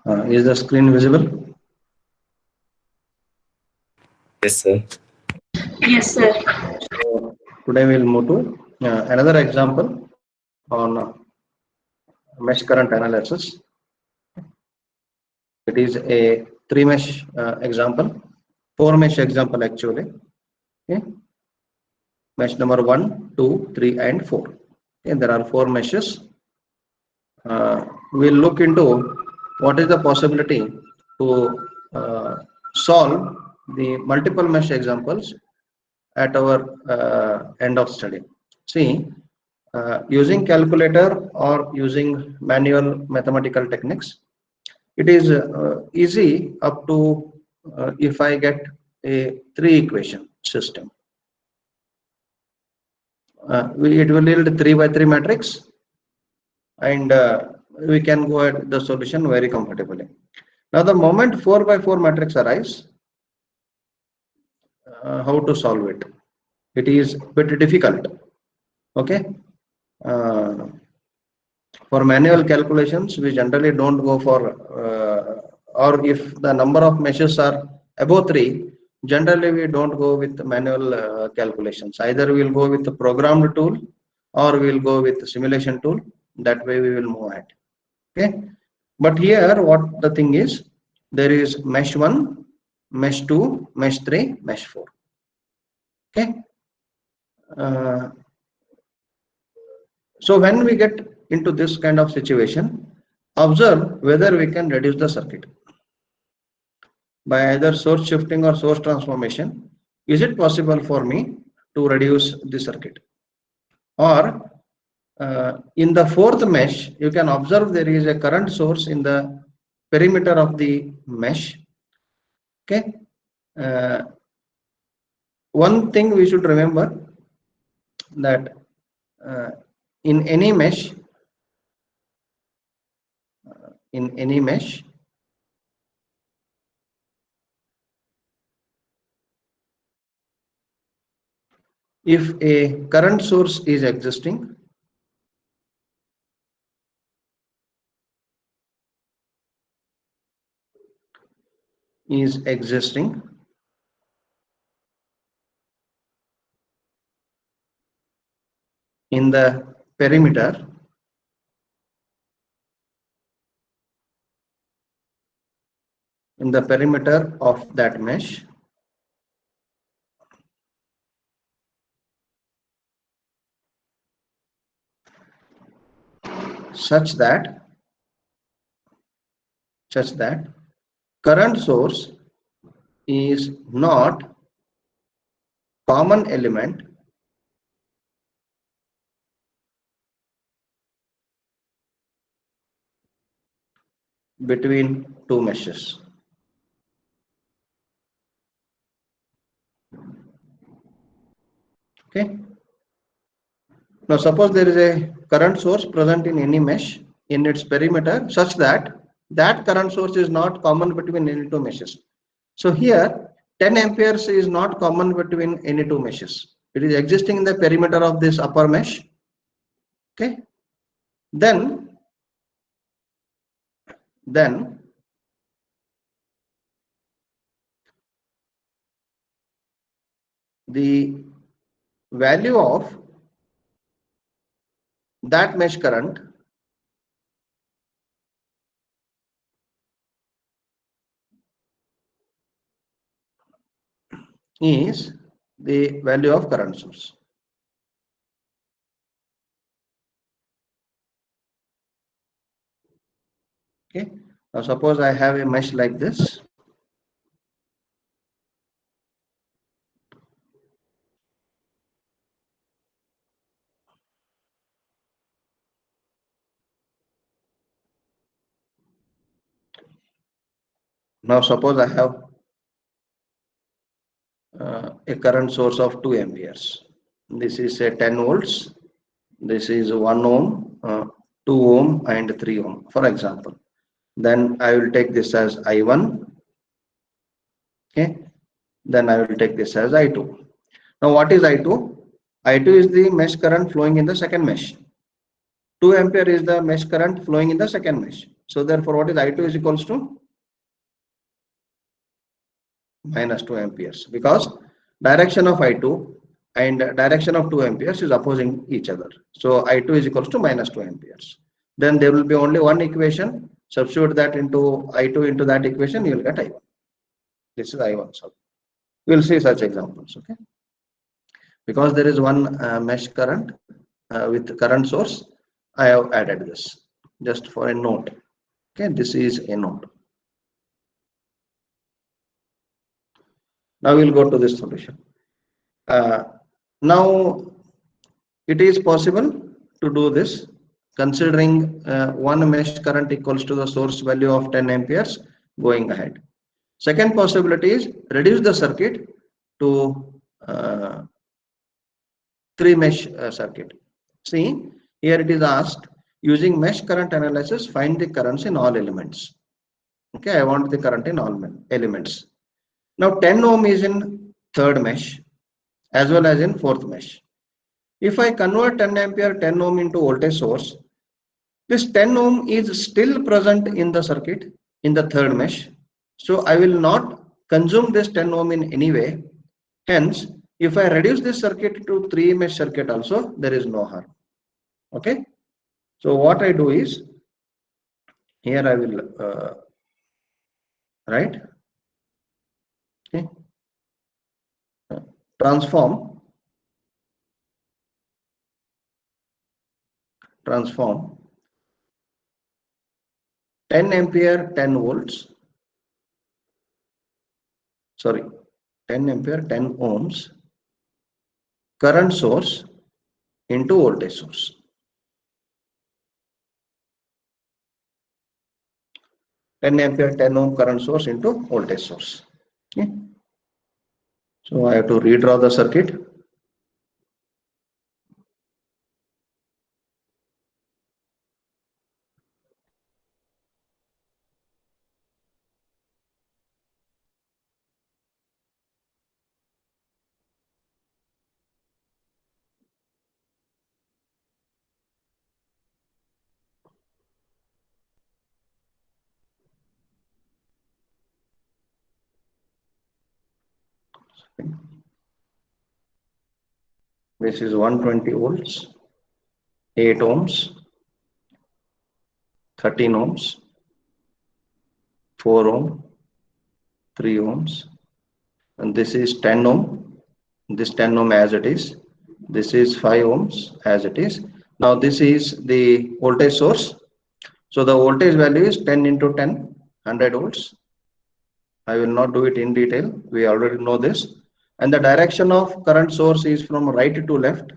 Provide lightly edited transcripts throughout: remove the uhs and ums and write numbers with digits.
Is the screen visible? Yes, sir. Yes, sir. So today we'll move to another example on mesh current analysis. It is a three mesh example, four mesh example actually. Okay. Mesh number 1, 2, 3, and 4. Okay. There are four meshes. We'll look into what is the possibility to solve the multiple mesh examples at our end of study. See, using calculator or using manual mathematical techniques, it is easy up to if I get a three equation system. It will yield 3 by 3 matrix, and we can go at the solution very comfortably. Now the moment 4 by 4 matrix arrives, how to solve it? It is bit difficult. Okay. For manual calculations, we generally don't go for, or if the number of meshes are above 3, generally we don't go with manual calculations. Either we will go with the programmed tool or we will go with the simulation tool. That way we will move ahead. Okay. But here what the thing is, there is mesh 1, mesh 2, mesh 3, mesh 4. Okay. So when we get into this kind of situation, observe whether we can reduce the circuit by either source shifting or source transformation. Is it possible for me to reduce the circuit? Or in the fourth mesh, you can observe there is a current source in the perimeter of the mesh. Okay. One thing we should remember that in any mesh, if a current source is existing, in the perimeter of that mesh, such that current source is not common element between two meshes. Okay. Now suppose there is a current source present in any mesh in its perimeter such that that current source is not common between any two meshes. So here 10 amperes is not common between any two meshes. It is existing in the perimeter of this upper mesh. Okay. Then the value of that mesh current is the value of current source. Okay. Now suppose I have a mesh like this. Now suppose I have a current source of 2 amperes. This is a 10 volts. This is 1 ohm, 2 ohm, and 3 ohm, for example. Then I will take this as I1. Okay. Then I will take this as I2. Now what is I2? I2 is the mesh current flowing in the second mesh. 2 ampere is the mesh current flowing in the second mesh. So therefore, what is I2 is equals to minus 2 amperes, because direction of I2 and direction of 2 amperes is opposing each other. So I2 is equals to minus 2 amperes. Then there will be only one equation. Substitute that into I2 into that equation, you will get I1. This is I1. So we will see such examples. Okay. Because there is one mesh current with current source, I have added this just for a note. Okay, this is a note. Now we'll go to this solution. Now it is possible to do this considering one mesh current equals to the source value of 10 amperes going ahead. Second possibility is reduce the circuit to 3 mesh circuit. See, here it is asked, using mesh current analysis, find the currents in all elements. Okay, I want the current in all elements. Now 10 ohm is in third mesh as well as in fourth mesh. If I convert 10 ampere 10 ohm into voltage source, this 10 ohm is still present in the circuit in the third mesh. So I will not consume this 10 ohm in any way. Hence, if I reduce this circuit to 3 mesh circuit also, there is no harm. Okay. So what I do is, here I will write, okay, transform 10 ampere 10 volts, sorry, 10 ampere 10 ohms current source into voltage source. Ten ampere 10 ohm current source into voltage source. Okay. So I have to redraw the circuit. This is 120 volts, 8 ohms, 13 ohms, 4 ohm, 3 ohms, and this is 10 ohm. This 10 ohm as it is. This is 5 ohms as it is. Now this is the voltage source. So the voltage value is 10 into 10, 100 volts. I will not do it in detail. We already know this. And the direction of current source is from right to left.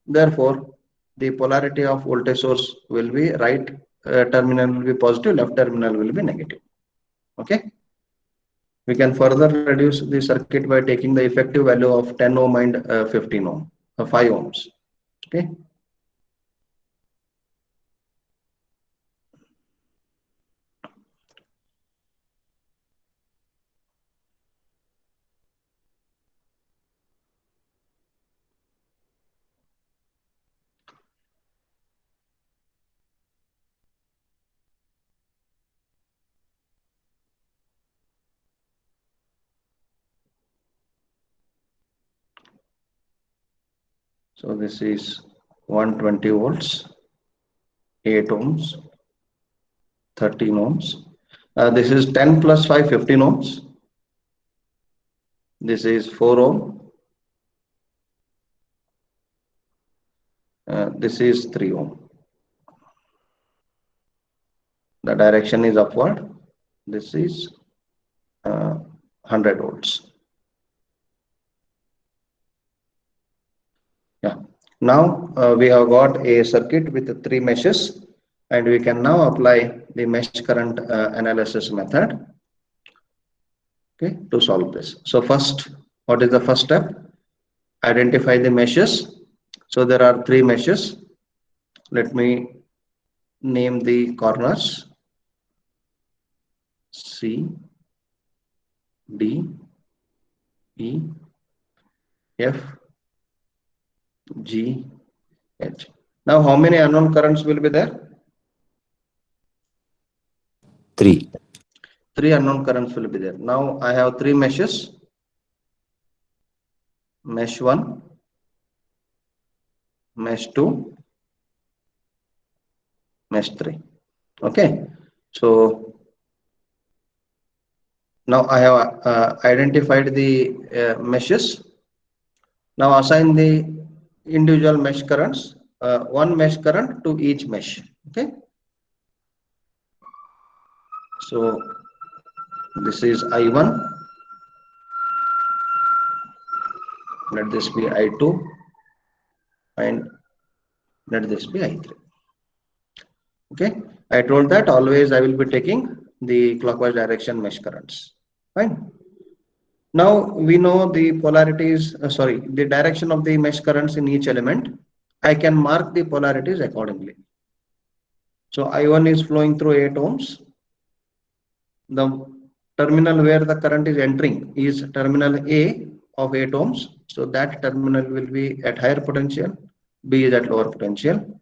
Therefore, the polarity of voltage source will be right terminal will be positive, left terminal will be negative. Okay. We can further reduce the circuit by taking the effective value of 10 ohm and 15 ohm, 5 ohms. Okay. So this is 120 volts, 8 ohms, 13 ohms. This is 10 plus 5, 15 ohms. This is 4 ohm. This is 3 ohm. The direction is upward. This is 100 volts. Yeah. Now we have got a circuit with 3 meshes, and we can now apply the mesh current analysis method, okay, to solve this. So first, what is the first step? Identify the meshes. So there are 3 meshes. Let me name the corners C, D, E, F, G, H. Now how many unknown currents will be there? 3. 3 unknown currents will be there. Now I have 3 meshes. Mesh 1, mesh 2, mesh 3. Okay. So now I have identified the meshes. Now assign the individual mesh currents, one mesh current to each mesh. Okay. So this is I1. Let this be I2 and let this be I3. Okay. I told that always I will be taking the clockwise direction mesh currents. Fine. Now we know the polarities, the direction of the mesh currents in each element. I can mark the polarities accordingly. So I1 is flowing through 8 ohms. The terminal where the current is entering is terminal A of 8 ohms. So that terminal will be at higher potential, B is at lower potential.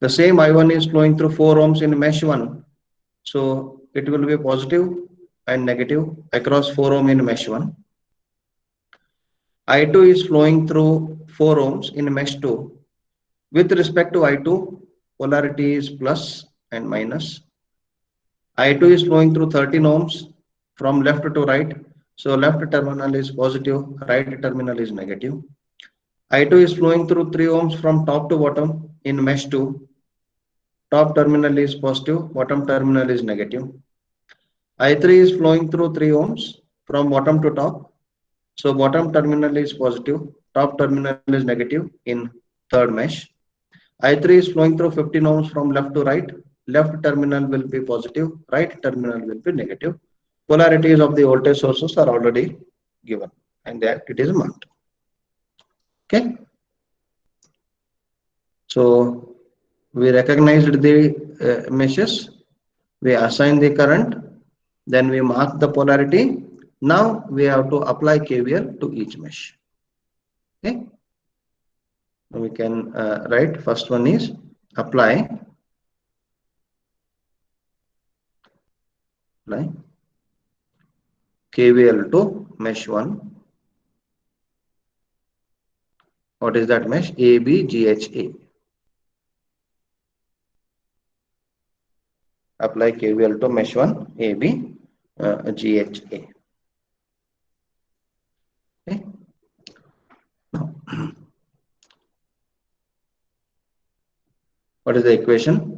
The same I1 is flowing through 4 ohms in mesh 1. So it will be positive and negative across 4 ohm in mesh 1. I2 is flowing through 4 ohms in mesh 2. With respect to I2, polarity is plus and minus. I2 is flowing through 13 ohms from left to right. So left terminal is positive, right terminal is negative. I2 is flowing through 3 ohms from top to bottom in mesh 2. Top terminal is positive, bottom terminal is negative. I3 is flowing through 3 ohms from bottom to top. So bottom terminal is positive, top terminal is negative in third mesh. I3 is flowing through 15 ohms from left to right. Left terminal will be positive, right terminal will be negative. Polarities of the voltage sources are already given and that it is marked. Okay. So we recognized the meshes, we assign the current, then we mark the polarity. Now we have to apply KVL to each mesh. Okay. We can write first one is apply KVL to mesh 1. What is that mesh? ABGHA. Apply KVL to mesh 1 ABGHA. Okay. Now, what is the equation?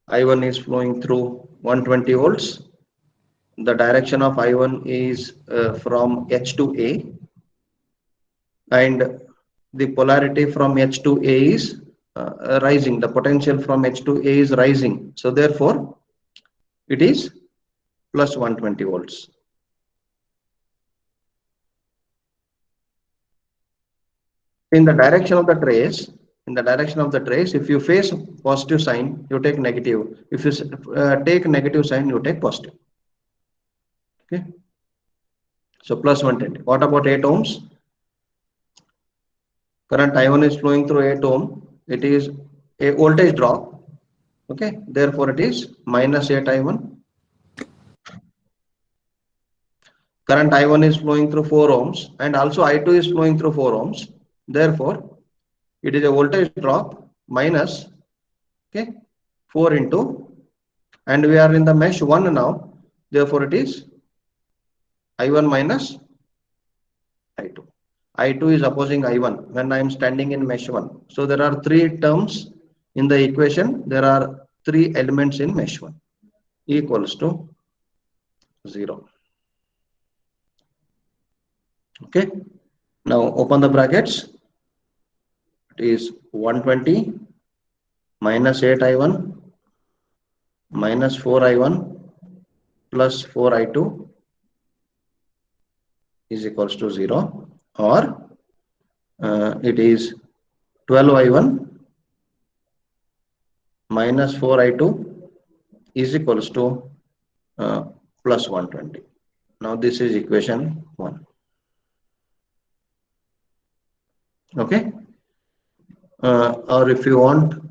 I1 is flowing through 120 volts. The direction of I1 is from H to A, and the polarity from H to A is rising. The potential from H to A is rising. So therefore, it is plus 120 volts. In the direction of the trace, if you face positive sign, you take negative. If you take negative sign, you take positive. Okay. So plus 120. What about 8 ohms? Current I1 is flowing through 8 ohm. It is a voltage drop. Okay. Therefore, it is minus 8 I1. Current I1 is flowing through 4 ohms and also I2 is flowing through 4 ohms. Therefore, it is a voltage drop minus 4 into, and we are in the mesh 1 now. Therefore, it is I1 minus I2. I2 is opposing I1 when I am standing in mesh 1. So there are 3 terms in the equation. There are 3 elements in mesh 1 equals to 0. Okay. Now open the brackets. It is 120 minus 8 I1 minus 4 I1 plus 4 I2 is equals to 0, or it is 12 I1 minus 4 I2 is equals to plus 120. Now this is equation 1. Okay. Or if you want,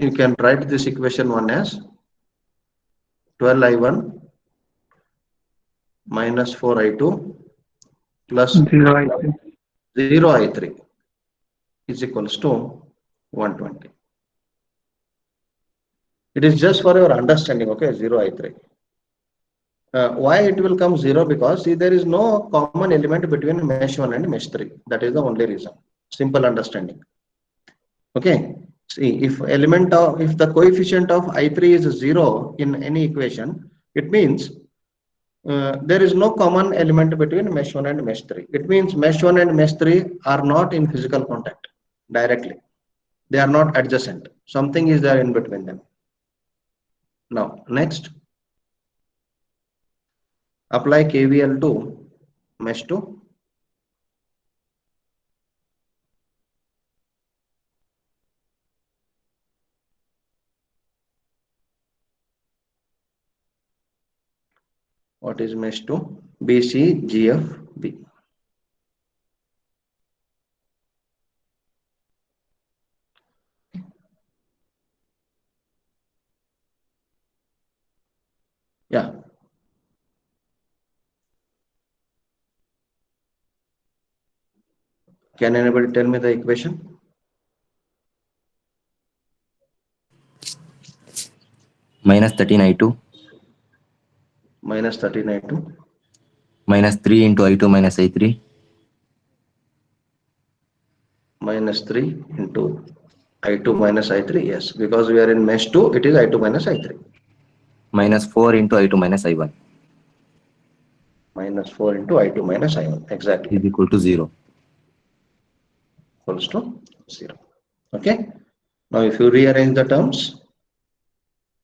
you can write this equation 1 as 12I1 minus 4I2 plus 0I3 is equals to 120. It is just for your understanding, okay, 0I3. Why it will come 0? Because see, there is no common element between mesh 1 and mesh 3. That is the only reason. Simple understanding. Okay. See, if the coefficient of I3 is 0 in any equation, it means there is no common element between mesh 1 and mesh 3. It means mesh 1 and mesh 3 are not in physical contact directly. They are not adjacent. Something is there in between them. Now, next, apply KVL to mesh 2. What is mesh 2? BC, GF, B. Yeah. Can anybody tell me the equation? Minus 13I2 Minus 13I2 minus 3 into I2 minus I3 minus 3 into I2 minus I3. Yes, because we are in mesh 2, it is I2 minus I3. minus 4 into I2 minus I1 Minus 4 into I2 minus I1. Exactly. is equal to 0. Equals to 0. Okay. Now, if you rearrange the terms,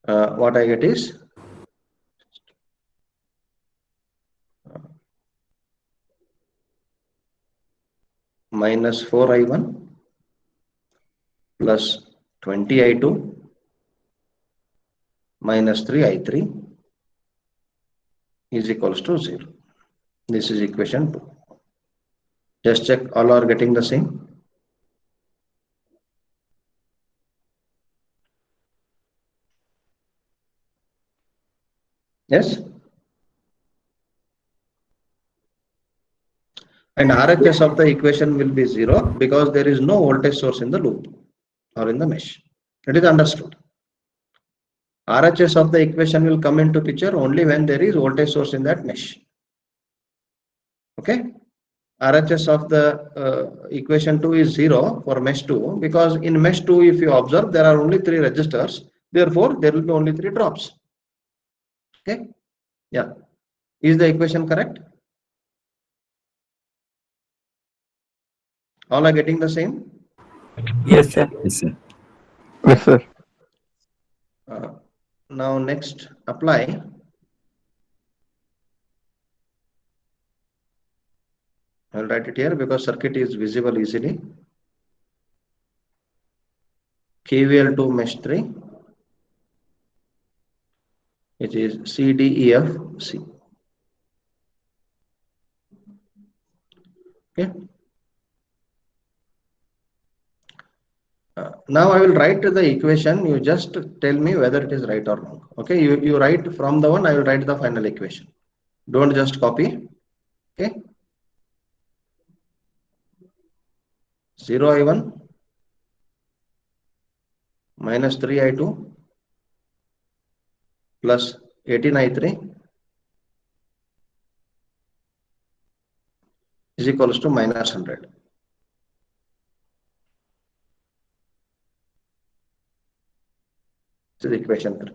what I get is minus 4I1 plus 20I2 minus 3I3 is equals to 0. This is equation 2. Just check all are getting the same. Yes. And RHS of the equation will be 0 because there is no voltage source in the loop or in the mesh. It is understood. RHS of the equation will come into picture only when there is voltage source in that mesh. Okay. RHS of the equation 2 is 0 for mesh 2 because in mesh 2, if you observe, there are only 3 resistors. Therefore, there will be only 3 drops. Okay. Yeah. Is the equation correct? All are getting the same? Yes, sir. Yes, sir. Yes, sir. Now next, apply I will write it here because circuit is visible easily. KVL to mesh 3, which is CDEFC. Okay. Now I will write the equation. You just tell me whether it is right or wrong. Okay. You write from the one. I will write the final equation. Don't just copy. Okay. 0I1 minus 3I2 plus 18I3 is equals to minus 100. This is equation 3.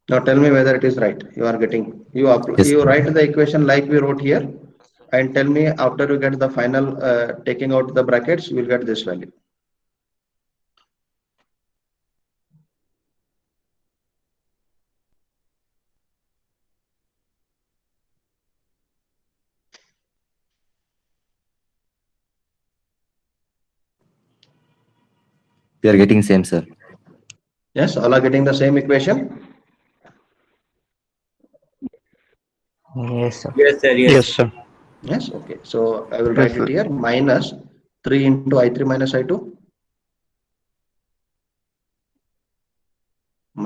Now tell me whether it is right. You are getting, you write the equation like we wrote here and tell me after you get the final taking out the brackets, you will get this value. We are getting same, sir. Yes, all are getting the same equation. Yes, sir. Yes, sir. Yes, sir. Yes, okay. So I will write it here minus 3 into I3 minus I2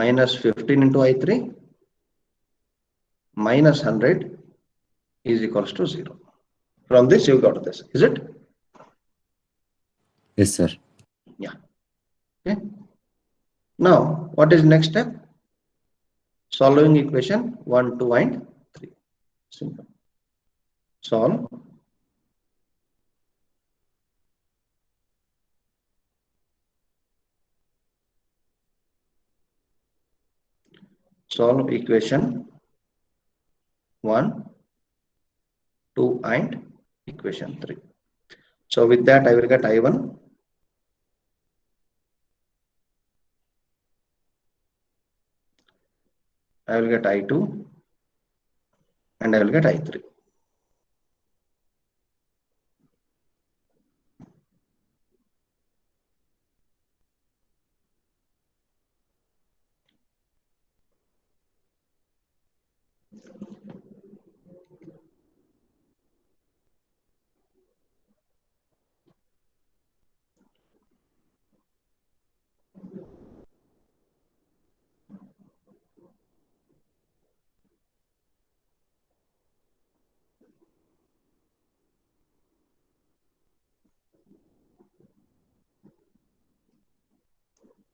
minus 15 into I3 minus 100 is equals to 0. From this you got this, is it? Yes, sir. Yeah. Okay. Now, what is next step? Solving equation 1, 2, and 3. Simple. Solve. Solve equation 1, 2, and equation 3. So with that, I will get I1. I will get I2. And I will get I3.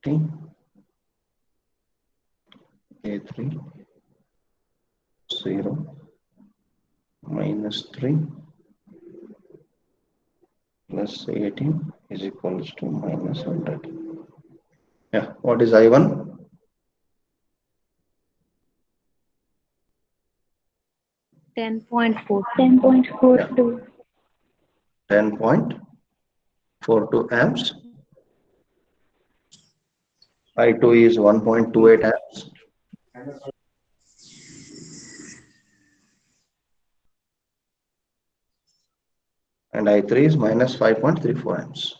Okay. A3 0 minus 3 plus 18 is equals to minus 100. Yeah, what is I1? 10.4. 10.42. 10.42 amps. I2 is 1.28 amps. And I3 is minus 5.34 amps.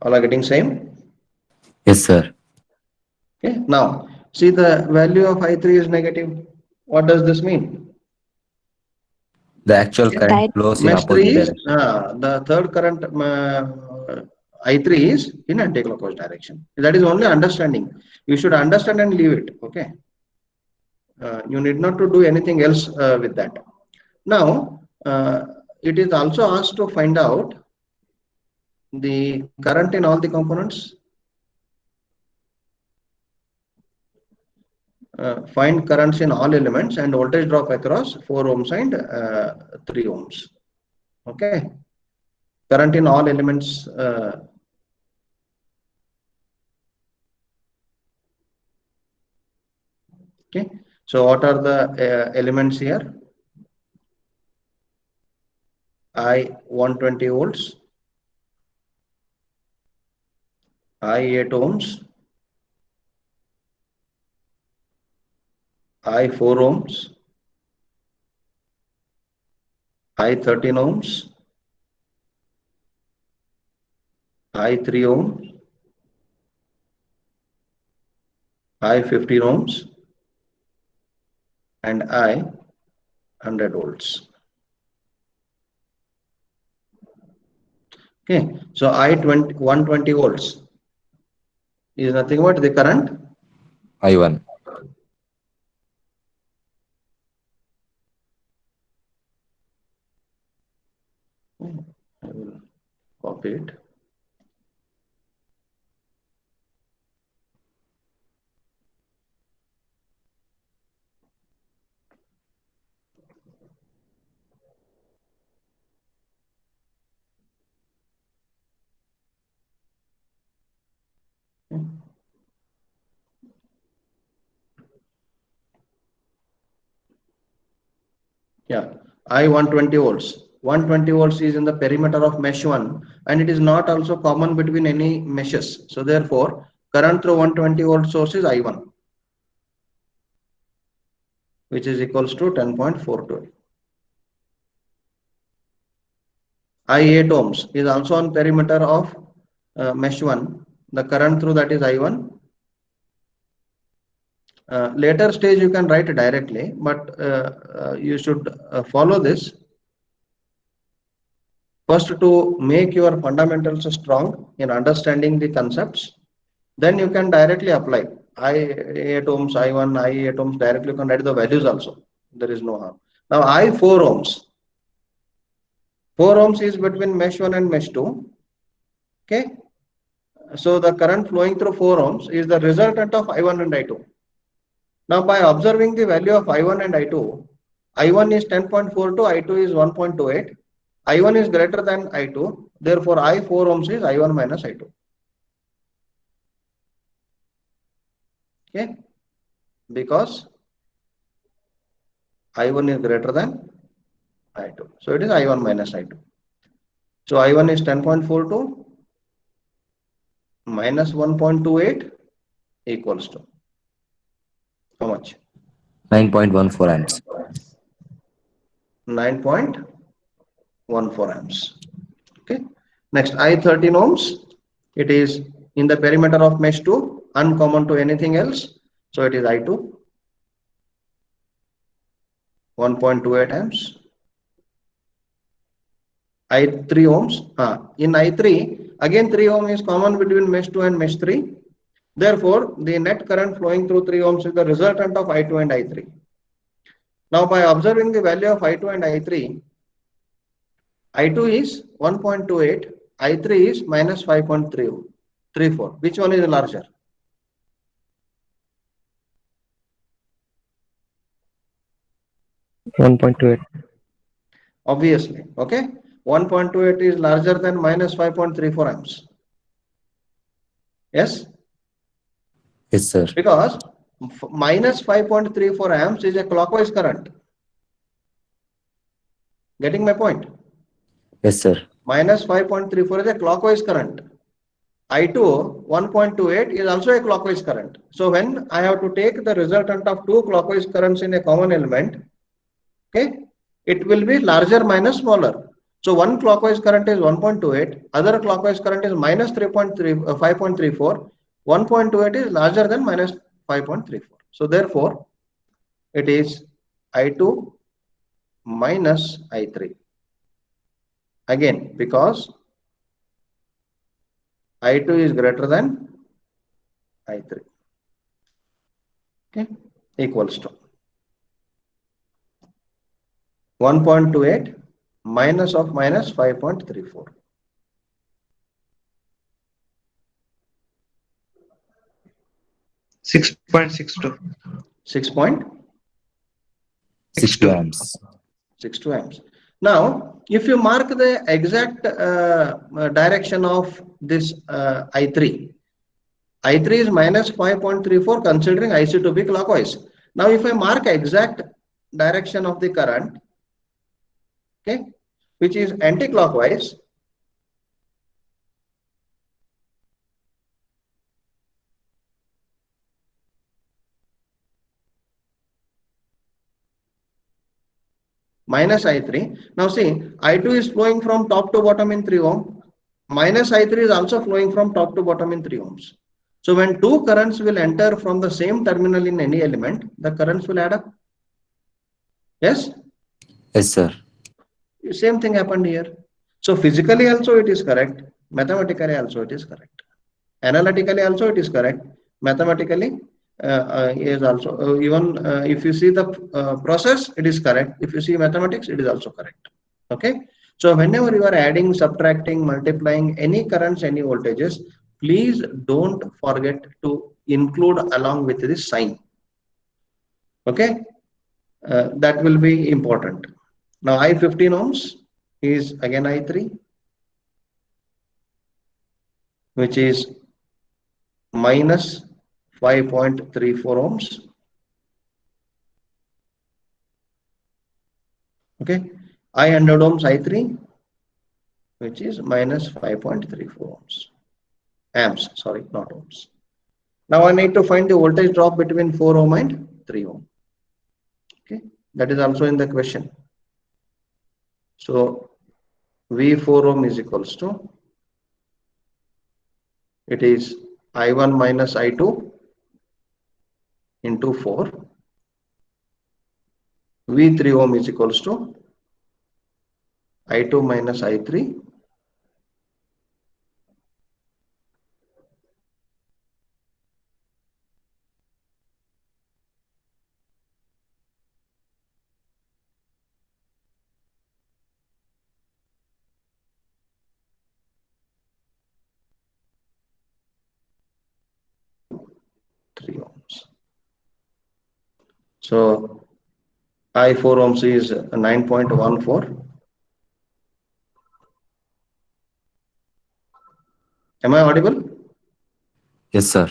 All are getting same? Yes, sir. Okay. Now, see the value of I3 is negative. What does this mean? The actual Okay. current flows in Mesh 3 opposite is direction. the third current I3 is in anti-clockwise direction. That is only understanding. You should understand and leave it. Okay. You need not to do anything else with that. Now, it is also asked to find out the current in all the components. Find currents in all elements and voltage drop across 4 ohms and 3 ohms. Okay. Current in all elements. Okay. So what are the elements here? I 120 volts, I 8 ohms, I 4 ohms, I 13 ohms, I 3 ohms, I 15 ohms, and I 100 volts. Okay, so I 120 volts is nothing but the current I1. I will copy it. Yeah, I 120 volts. 120 volts is in the perimeter of mesh 1 and it is not also common between any meshes. So therefore, current through 120 volt source is I1, which is equals to 10.42. I 8 ohms is also on perimeter of mesh 1. The current through that is I1. Later stage you can write directly, but you should follow this. First, to make your fundamentals strong in understanding the concepts, then you can directly apply I8 ohms, I1, I8 ohms, directly you can write the values also. There is no harm. Now I4 ohms. 4 ohms is between mesh 1 and mesh 2. Okay. So the current flowing through 4 ohms is the resultant of I1 and I2. Now by observing the value of I1 and I2, I1 is 10.42, I2 is 1.28. I1 is greater than I2. Therefore, I4 ohms is I1 minus I2. Okay. Because I1 is greater than I2. So it is I1 minus I2. So I1 is 10.42 minus 1.28 equals to how much? 9.14 amps. 9.14 amps. Okay. Next, I13 ohms. It is in the perimeter of mesh 2, uncommon to anything else. So it is I2, 1.28 amps. I3 ohms. In I3, again 3 ohm is common between mesh 2 and mesh 3. Therefore, the net current flowing through 3 ohms is the resultant of I2 and I3. Now, by observing the value of I2 and I3, I2 is 1.28, I3 is minus 5.34. Which one is larger? (1.28). Obviously, okay. 1.28 is larger than minus 5.34 amps. Yes? Yes, sir. Because minus 5.34 amps is a clockwise current. Getting my point? Yes, sir. Minus 5.34 is a clockwise current. I2 1.28 is also a clockwise current. So when I have to take the resultant of two clockwise currents in a common element, okay, it will be larger minus smaller. So one clockwise current is 1.28, other clockwise current is minus 5.34. 1.28 is larger than minus 5.34. So therefore, it is I2 minus I3. Again, because I2 is greater than I3. Okay, equals to 1.28 minus of minus 5.34. 6.62. 62 amps. 62 amps. Now, if you mark the exact direction of this I3, I3 is minus 5.34 considering IC to be clockwise. Now, if I mark exact direction of the current, okay, which is anti-clockwise, minus I3. Now see, I2 is flowing from top to bottom in 3 ohm. Minus I3 is also flowing from top to bottom in 3 ohms. So when two currents will enter from the same terminal in any element, the currents will add up. Yes? Yes, sir. Same thing happened here. So physically also it is correct. Mathematically also it is correct. Analytically also it is correct. Mathematically is also even if you see the process, it is correct. If you see mathematics, it is also correct. Okay. So whenever you are adding, subtracting, multiplying any currents, any voltages, please don't forget to include along with this sign. Okay. That will be important. Now I15 ohms is again I3, which is minus 5.34 ohms. Okay. I100 ohms I3, which is minus 5.34 ohms. Amps, sorry, not ohms. Now I need to find the voltage drop between 4 ohm and 3 ohm. Okay, that is also in the question. So V4 ohm is equals to, it is I1 minus I2 into 4. V3 ohm is equals to I2 minus I3 3 ohms. So I4 ohms is 9.14. Am I audible? Yes, sir.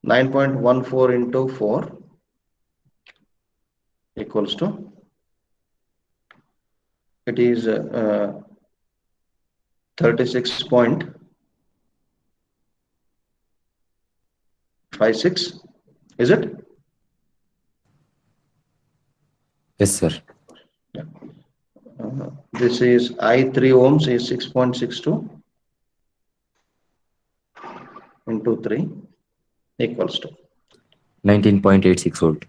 9.14 into 4 equals to, it is 36.56. Is it? Yes, sir. This is I3 ohms is 6.62 into 3 equals to 19.86 volt.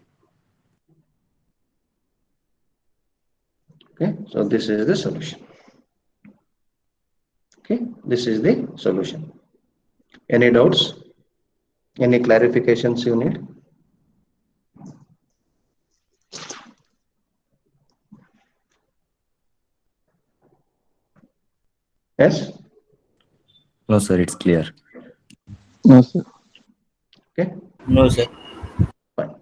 Okay, so this is the solution. Okay, this is the solution. Any doubts? Any clarifications you need? Yes? No, sir, it's clear. No, sir. Okay, No, sir. fine.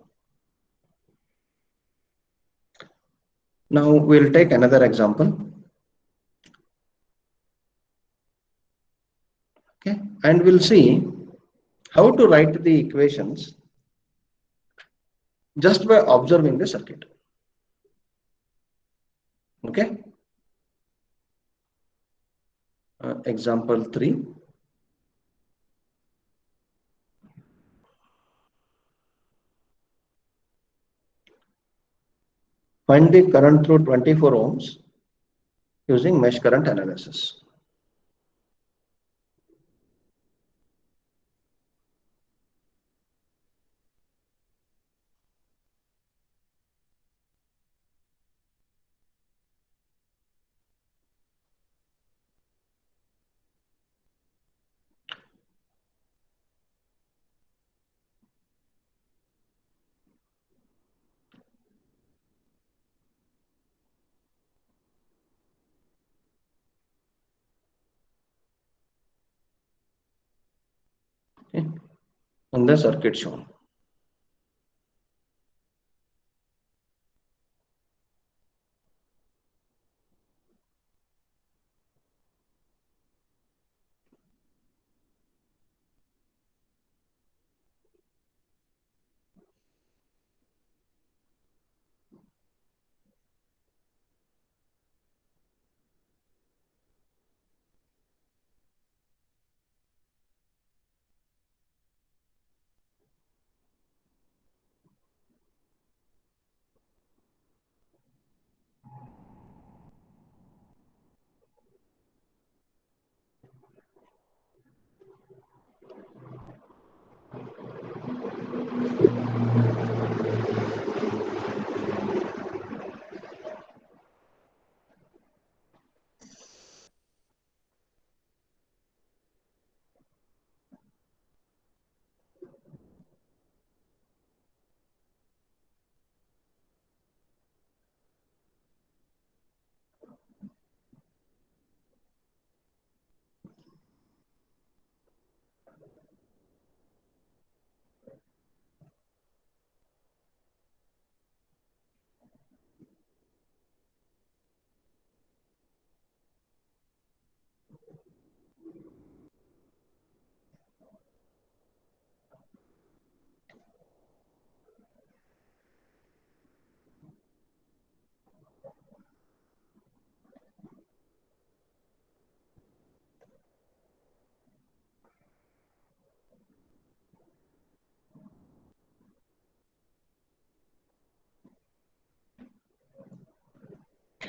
Now we'll take another example. Okay, and we'll see how to write the equations just by observing the circuit. Okay. Example 3. Find the current through 24 ohms using mesh current analysis. Okay. And the circuit shown.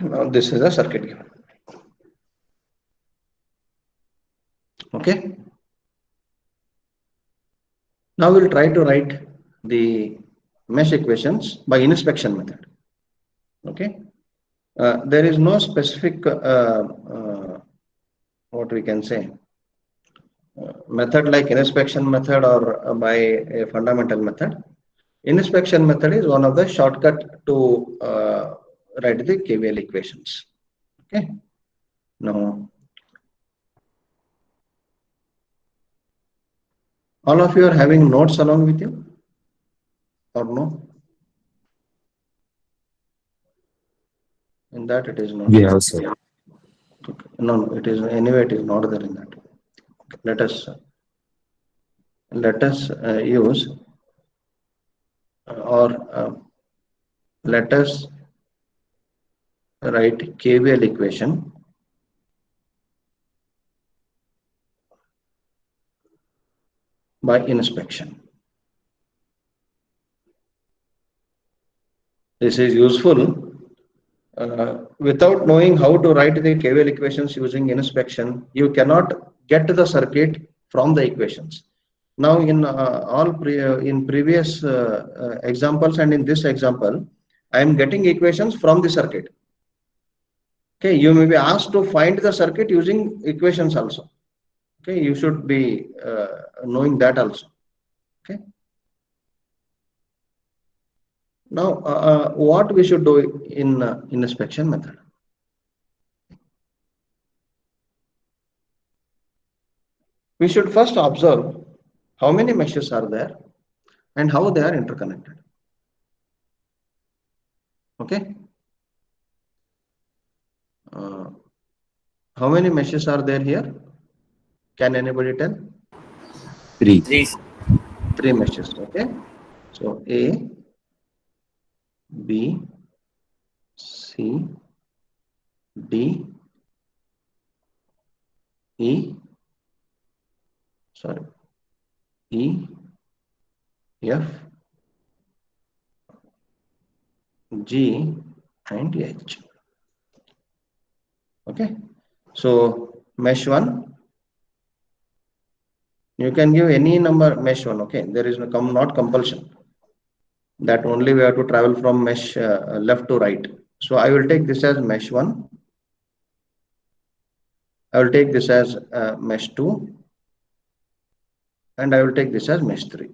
Now this is a circuit given. Okay. Now we'll try to write the mesh equations by inspection method. Okay. There is no specific what we can say method like inspection method or by a fundamental method. Inspection method is one of the shortcut to write the KVL equations. Okay. Now, all of you are having notes along with you or no? In that it is not. Yeah, sir. Okay. No, it is anyway. It is not there in that. Okay. Let us use or let us write KVL equation by inspection. This is useful. Without knowing how to write the KVL equations using inspection, you cannot get to the circuit from the equations. Now, in in previous examples and in this example, I am getting equations from the circuit. Okay, you may be asked to find the circuit using equations also. Okay, you should be knowing that also. Okay. Now, what we should do in inspection method? We should first observe how many meshes are there and how they are interconnected. Okay. How many meshes are there here? Can anybody tell? 3. 3 meshes. Okay. So A, B, C, D, E, sorry, E, F, G, and H. Okay. So mesh 1, you can give any number mesh 1. Okay. There is no not compulsion that only we have to travel from mesh left to right. So I will take this as mesh 1. I will take this as mesh 2. And I will take this as mesh 3.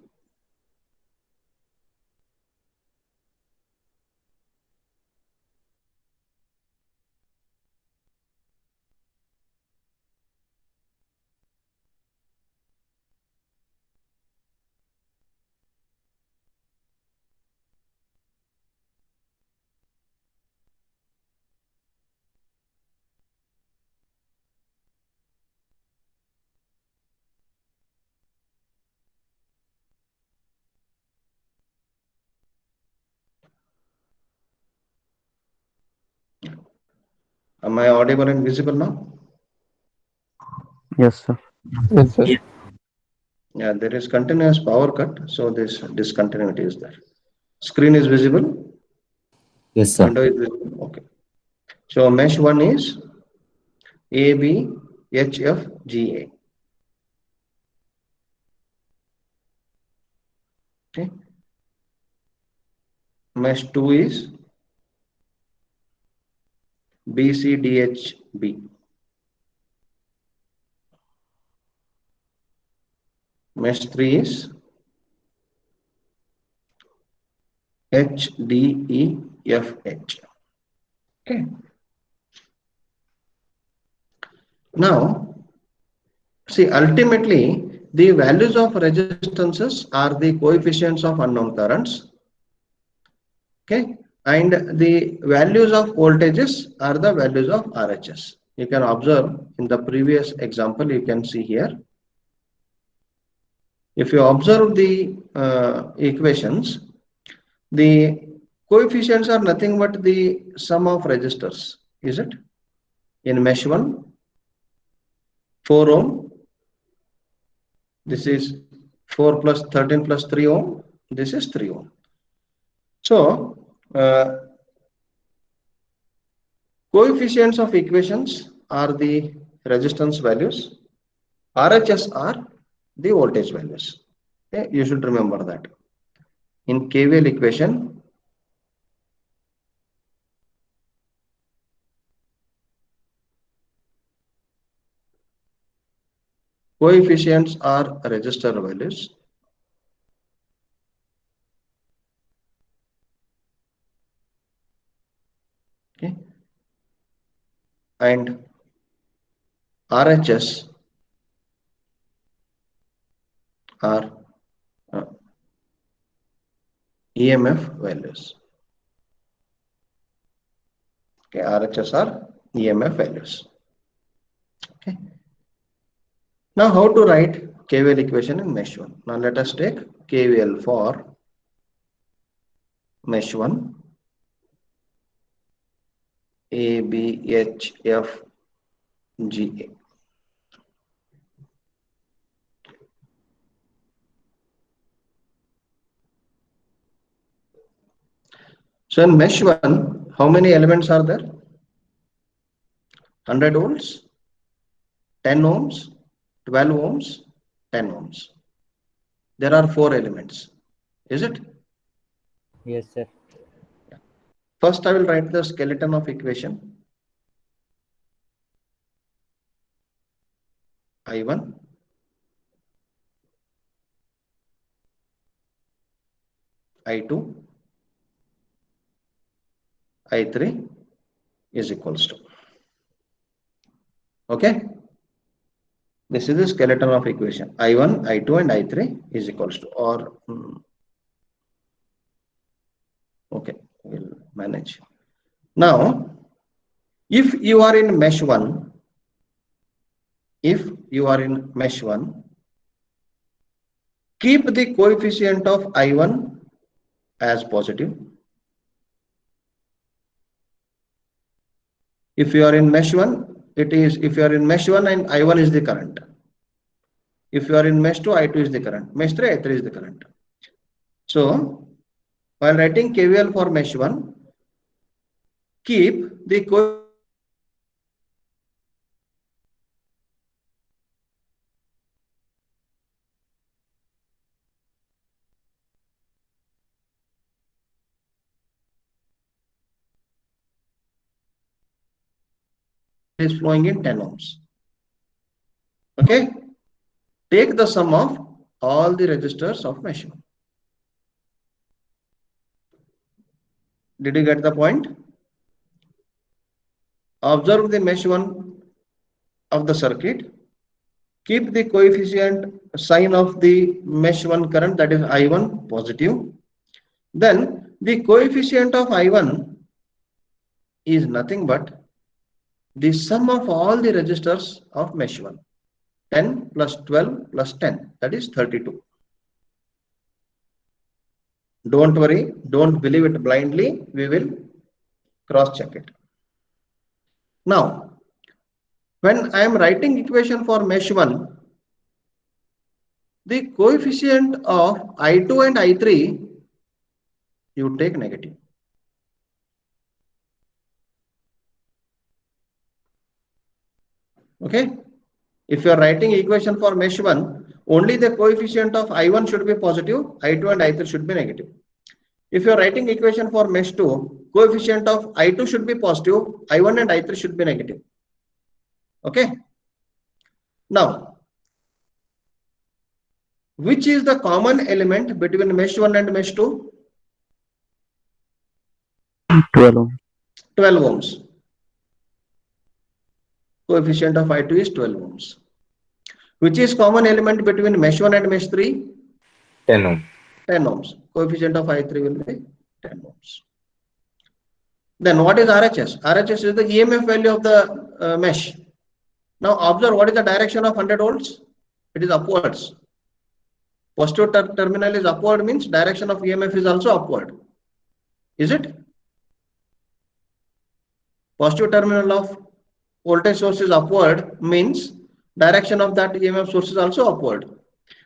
Am I audible and visible now? Yes, sir. Yes, sir. Yeah, there is continuous power cut, so this discontinuity is there. Screen is visible. Yes, sir. Window is visible. Okay. So mesh 1 is A, B, H, F, G, A. Okay. Mesh 2 is B, C, D, H, B. Mesh 3 is H, D, E, F, H. Okay. Now, see, ultimately, the values of resistances are the coefficients of unknown currents. Okay. And the values of voltages are the values of RHS. You can observe in the previous example, you can see here. If you observe the equations, the coefficients are nothing but the sum of resistors, is it? In mesh 1, 4 ohm, this is 4 plus 13 plus 3 ohm, this is 3 ohm. So, coefficients of equations are the resistance values, RHS are the voltage values. Okay, you should remember that. In KVL equation, coefficients are resistor values. Okay. And RHS are EMF values. Okay, RHS are EMF values. Okay. Now, how to write KVL equation in mesh 1? Now, let us take KVL for mesh 1. A, B, H, F, G, A. So in mesh 1, how many elements are there? 100 volts, 10 ohms, 12 ohms, 10 ohms. There are 4 elements. Is it? Yes, sir. First, I will write the skeleton of equation. I1, I2, I3 is equals to. Okay. This is the skeleton of equation. I1, I2 and I3 is equals to, or okay, we'll manage. Now, if you are in mesh 1, keep the coefficient of I1 as positive. If you are in mesh 1, it is, if you are in mesh 1 and I1 is the current. If you are in mesh 2, I2 is the current. Mesh 3, I3 is the current. So, while writing KVL for mesh 1, keep the coefficient is flowing in 10 ohms. Okay. Take the sum of all the resistors of mesh 1. Did you get the point? Observe the mesh 1 of the circuit. Keep the coefficient sign of the mesh 1 current, that is I1, positive. Then the coefficient of I1 is nothing but the sum of all the resistors of mesh 1. 10 plus 12 plus 10, that is 32. Don't worry, don't believe it blindly, we will cross check it. Now, when I am writing equation for mesh 1, the coefficient of I2 and I3, you take negative. Okay. If you are writing equation for mesh 1, only the coefficient of I1 should be positive, I2 and I3 should be negative. If you are writing equation for mesh 2, coefficient of I2 should be positive, I1 and I3 should be negative. Okay. Now, which is the common element between mesh 1 and mesh 2? 12 ohms. 12 ohms. Coefficient of I2 is 12 ohms. Which is common element between mesh 1 and mesh 3? 10 ohm. 10 ohms. Coefficient of I3 will be 10 ohms. Then what is RHS? RHS is the EMF value of the mesh. Now observe what is the direction of 100 volts? It is upwards. Positive terminal is upward, means direction of EMF is also upward. Is it? Positive terminal of voltage source is upward, means direction of that EMF source is also upward.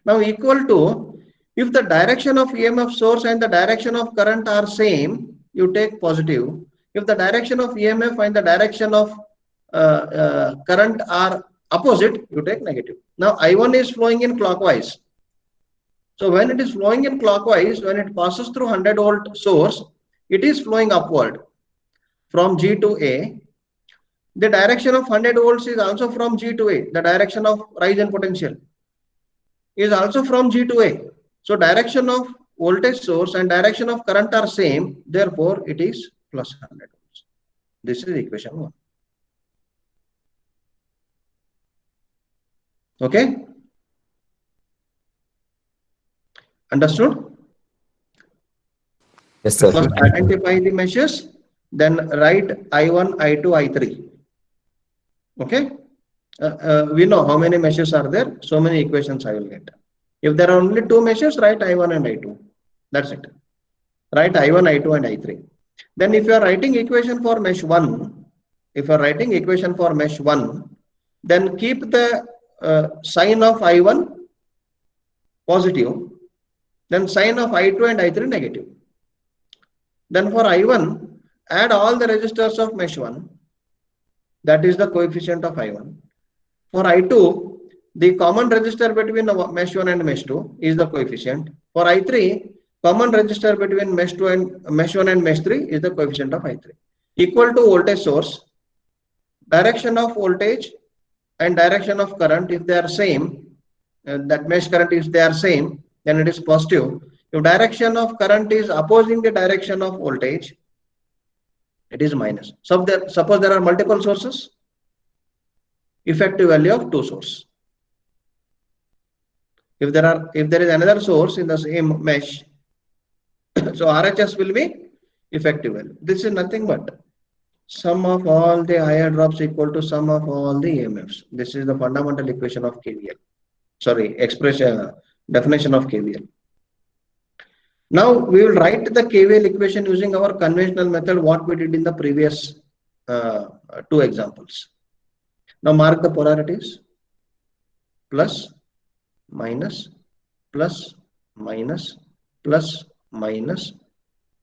Now equal to, if the direction of EMF source and the direction of current are same, you take positive. If the direction of EMF and the direction of current are opposite, you take negative. Now I1 is flowing in clockwise. So when it is flowing in clockwise, when it passes through 100 volt source, it is flowing upward from G to A. The direction of 100 volts is also from G to A. The direction of rise in potential is also from G to A. So direction of voltage source and direction of current are same. Therefore, it is plus 100 volts. This is equation 1. Okay? Understood? Yes, sir. First identify the meshes, then write I1, I2, I3. Okay? We know how many meshes are there, so many equations I will get. If there are only two meshes, write I1 and I2. That's it. Write I1, I2 and I3. Then if you are writing equation for mesh 1, then keep the sign of I1 positive, then sign of I2 and I3 negative. Then for I1, add all the resistors of mesh 1. That is the coefficient of I1. For I2, the common resistor between mesh 1 and mesh 2 is the coefficient. For I3, common resistor between mesh 1 and mesh 3 is the coefficient of I3. Equal to voltage source, direction of voltage and direction of current, if they are same, that mesh current is they are same, then it is positive. If direction of current is opposing the direction of voltage, it is minus. So suppose there are multiple sources, effective value of two sources. If there is another source in the same mesh, so RHS will be effective value. This is nothing but sum of all the IR drops equal to sum of all the EMFs. This is the fundamental equation of KVL. Sorry, definition of KVL. Now we will write the KVL equation using our conventional method, what we did in the previous two examples. Now mark the polarities: plus, minus, plus, minus, plus, minus,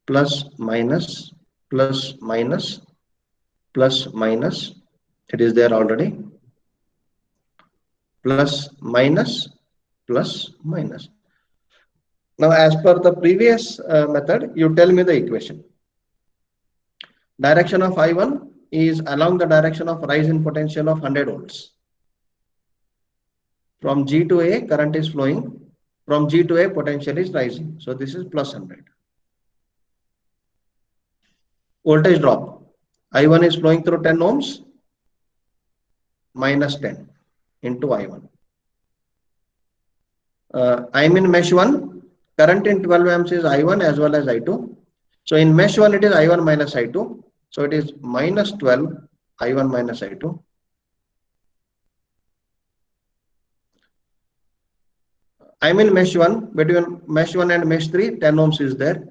plus, minus, plus, minus, plus, minus. It is there already. Plus, minus, plus, minus. Now, as per the previous method, you tell me the equation. Direction of I1 is along the direction of rise in potential of 100 volts. From G to A, current is flowing. From G to A, potential is rising. So this is plus 100. Voltage drop. I1 is flowing through 10 ohms, minus 10 into I1. I'm in mesh 1. Current in 12 amps is I1 as well as I2. So in mesh 1, it is I1 minus I2. So it is minus 12 I1 minus I2. I'm in mesh 1. Between mesh 1 and mesh 3, 10 ohms is there.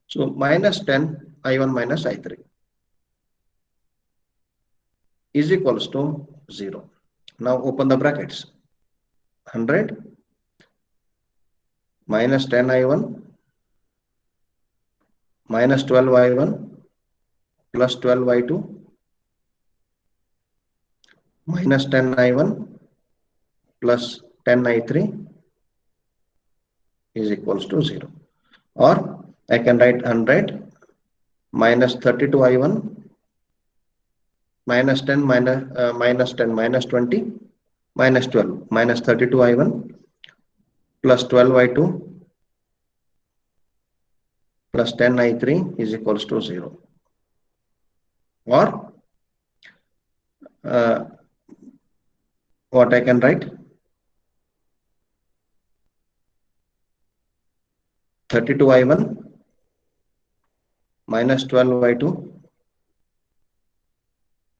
So minus 10 I1 minus I3 is equals to 0. Now open the brackets. 100 minus 10 I1 minus 12 I1 plus 12 I2 minus 10 I1 plus 10 I3 is equals to 0. Or I can write 100 minus 32 I1 minus 10 minus 10 minus 20 minus 12 minus 32 I1 plus 12 I2 plus 10 I3 is equals to 0. Or what I can write? 32 I1 minus 12 I2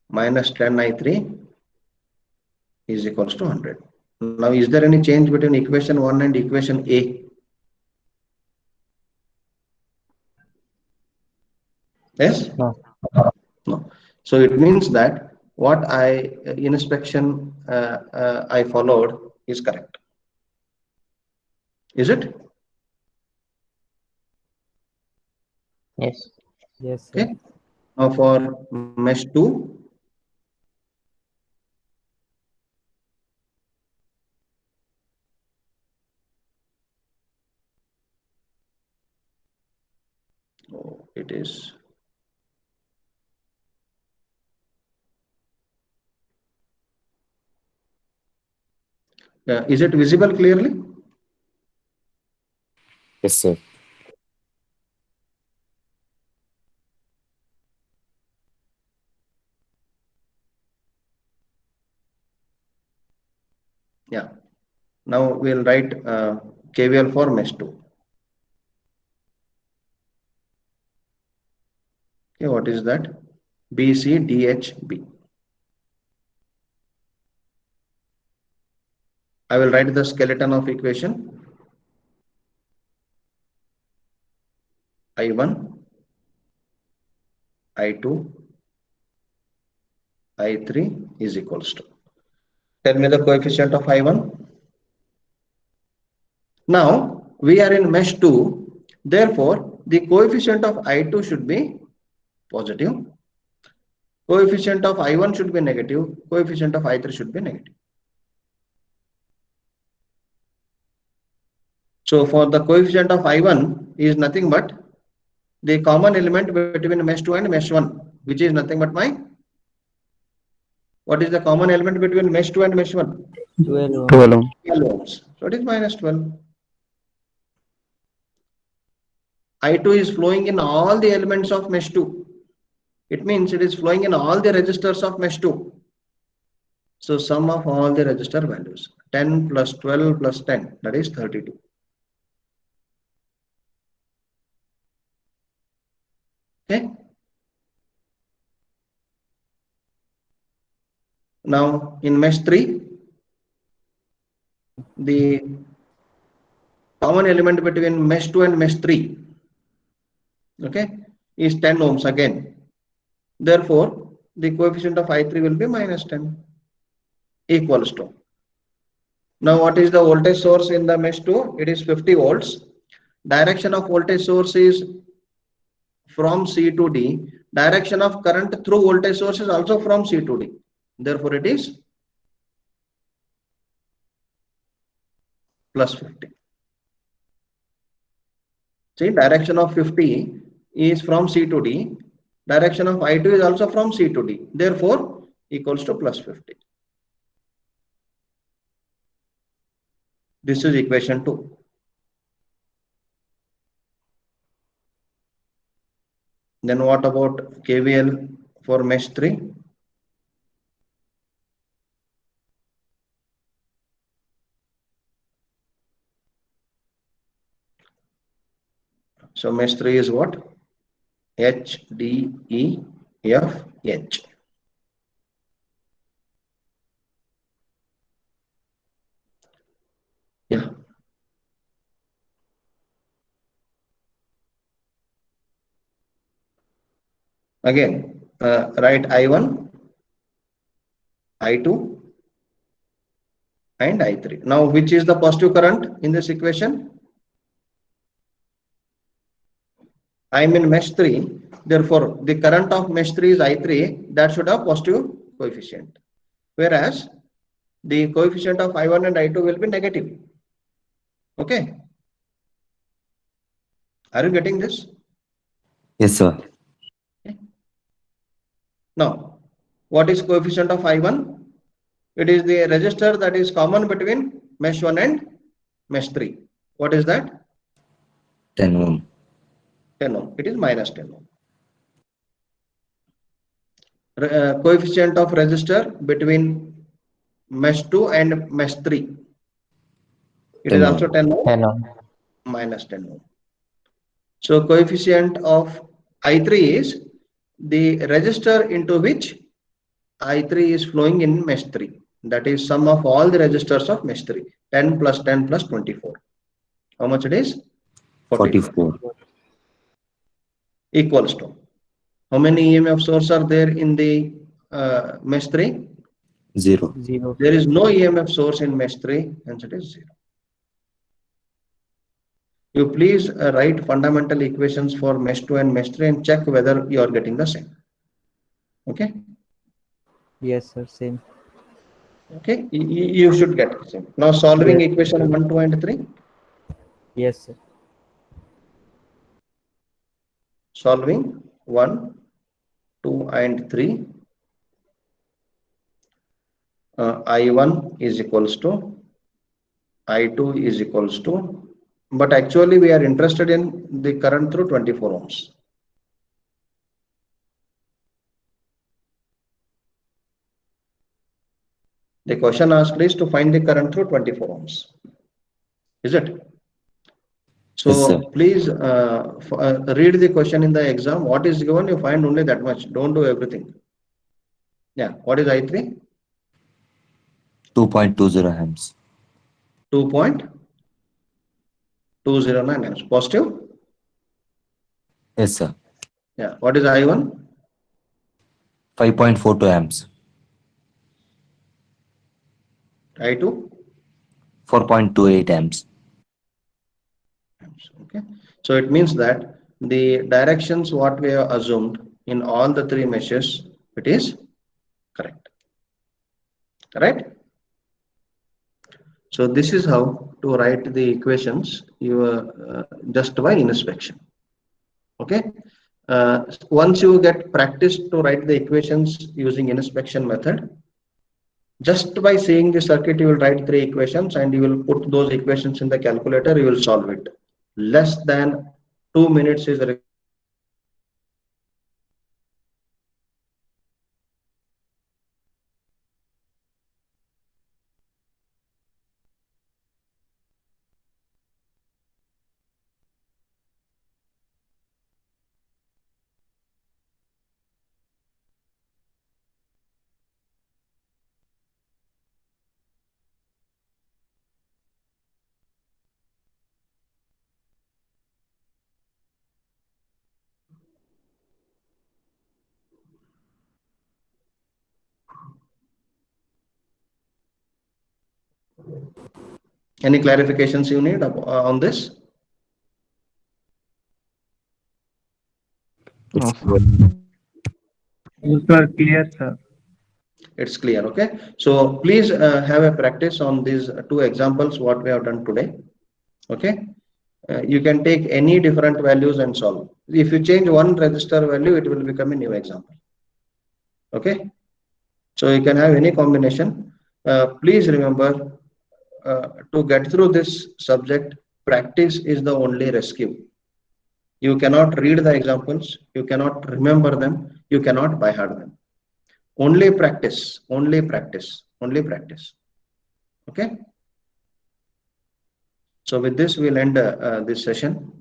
minus 10 I3 is equals to 100. Now, is there any change between equation 1 and equation A? Yes? No. No. So it means that what inspection I followed is correct. Is it? Yes. Yes, sir. Okay. Now for mesh 2, it is Is it visible clearly? Yes, sir. Yeah. Now we'll write KVL for mesh 2. Okay, what is that? BCDHB. I will write the skeleton of equation. I1, I2, I3 is equals to. Tell me the coefficient of I1. Now we are in mesh 2. Therefore, the coefficient of I2 should be positive. Coefficient of I1 should be negative. Coefficient of I3 should be negative. So for the coefficient of I1 is nothing but the common element between mesh 2 and mesh 1, which is nothing but what is the common element between mesh 2 and mesh 1? 12. 12. 12 ohms. So it is minus 12. I2 is flowing in all the elements of mesh 2. It means it is flowing in all the resistors of mesh 2. So sum of all the resistor values, 10 plus 12 plus 10, that is 32. Okay. Now in mesh 3, the common element between mesh 2 and mesh 3, okay, is 10 ohms again. Therefore, the coefficient of I3 will be minus 10 equals to. Now what is the voltage source in the mesh 2? It is 50 volts. Direction of voltage source is from C to D. Direction of current through voltage source is also from C to D. Therefore, it is plus 50. See, direction of 50 is from C to D. Direction of I2 is also from C to D. Therefore, equals to plus 50. This is equation 2. Then what about KVL for mesh 3? So mesh 3 is what? H, D, E, F, H. Yeah. Again, write I1, I2, and I3. Now, which is the positive current in this equation? I am in mesh 3. Therefore, the current of mesh 3 is I3. That should have positive coefficient. Whereas, the coefficient of I1 and I2 will be negative. Okay. Are you getting this? Yes, sir. Now, what is coefficient of I1? It is the resistor that is common between mesh 1 and mesh 3. What is that? 10 ohm. 10 ohm. It is minus 10 ohm. Coefficient of resistor between mesh 2 and mesh 3. It is 10 also ohm. 10 ohm. 10 ohm. Minus 10 ohm. So coefficient of I3 is the resistor into which I3 is flowing in mesh 3. That is sum of all the resistors of mesh 3. 10 plus 10 plus 24. How much it is? 44. 44. Equals to. How many EMF sources are there in the mesh 3? 0. 0. There is no EMF source in mesh 3, hence it is 0. You please write fundamental equations for mesh 2 and mesh 3 and check whether you are getting the same. Okay? Yes, sir. Same. Okay? You should get the same. Now solving Yes. equation 1, 2 and 3. Yes, sir. Solving 1, 2 and 3. I1 is equals to I2 is equals to, but actually we are interested in the current through 24 ohms. The question asked is to find the current through 24 ohms. Is it? So Yes, sir. please read the question in the exam. What is given, you find only that much. Don't do everything. Yeah. What is I3? 2.20 amps. 2.209 amps. Positive? Yes, sir. Yeah. What is I1? 5.42 amps. I2? 4.28 amps. Okay. So it means that the directions what we have assumed in all the three meshes, it is correct. Right? So this is how to write the equations just by inspection. Okay. Once you get practice to write the equations using inspection method, just by seeing the circuit, you will write three equations and you will put those equations in the calculator, you will solve it. Less than 2 minutes is required. Any clarifications you need on this? It's Sir, clear, sir. It's clear. Okay. So please have a practice on these two examples what we have done today. Okay. You can take any different values and solve. If you change one register value, it will become a new example. Okay. So you can have any combination. Please remember to get through this subject, practice is the only rescue. You cannot read the examples, you cannot remember them, you cannot by heart them. Only practice, only practice, only practice. Okay. So with this, we'll end this session.